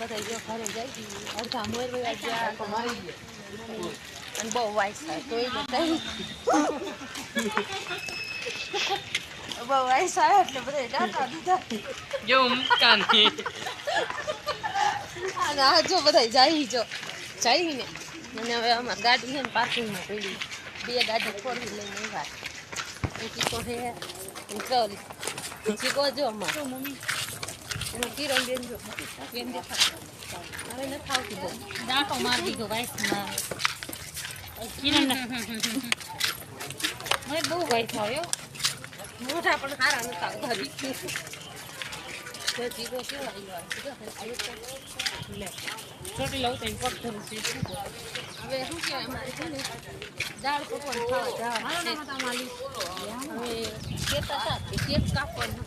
બધા જો ઘરે જઈ અડધા મોર વયા ગયા અને બહુ વાઈસ થાય તો બહુ વાઈસ આવે એટલે બધા ડાટા દીધા જો મુકાની અને આ જો બધા જઈને અને હવે અમારી ગાડી છે ને પાર્કિંગમાં પડી બે ગાડી ફોરવી લઈને આવ્યા એક તો છે ટ્રોલી ચીકો જો અમારે મમ્મી એનો કિરણ બેન જો બેન દેખાય હવે ન ખાવતી બહુ દાંતો મારી દીધો વાઈસમાં કિરણ મને બહુ વાઈસ આવ્યો મોઢા પણ સારા નતા ઘરી તો ચીકો કેવો આવ્યો લે છોટી લઉં તો પગ ધરું છે હવે શું કહેવાય અમારે છે ને દાળ પકવાન ખાવા જવાનું હવે કેક હતા કેક કાપવાનું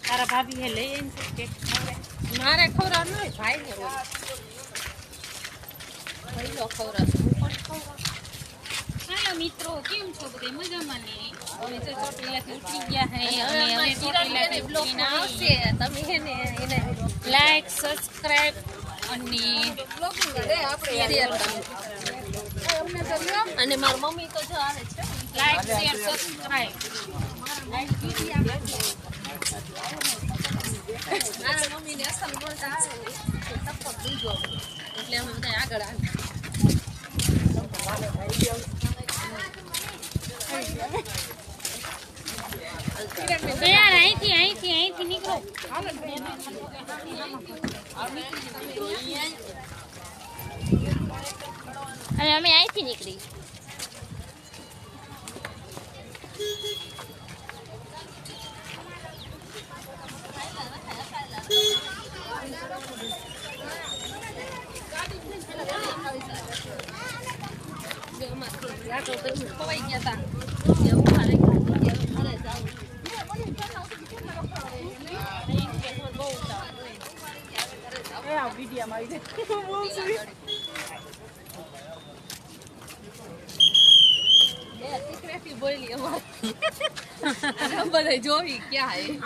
તારા ભાભી હે લઈ આવીને કેક મારે ખવડાવ ન હોય ભાઈ ને પહેલો ખવડાવ હું પણ ખવડાવ હાલો મિત્રો કેમ છો બધા મજામાં ને હવે તો ચોટીલાથી ઉઠી ગયા હે અને હવે કિરણબેન બ્લોગ આવશે તમે હે ને એને લાઈક સબસ્ક્રાઇબ અને અને મારી મમ્મી તો જો આવે છે લાઈક શેર સબસ્ક્રાઇબ મારા મમ્મીને અસલ બોલતા આવે ને સપોર્ટ દીધો એટલે અમે બધા આગળ આવી યાર અહીંથી નીકળો અને અમે અહીંથી નીકળી ખવાઈ ગયા હતા બોલી બધા જોઈ ક્યાં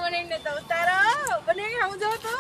મને તો ઉતારો બને હું જો તો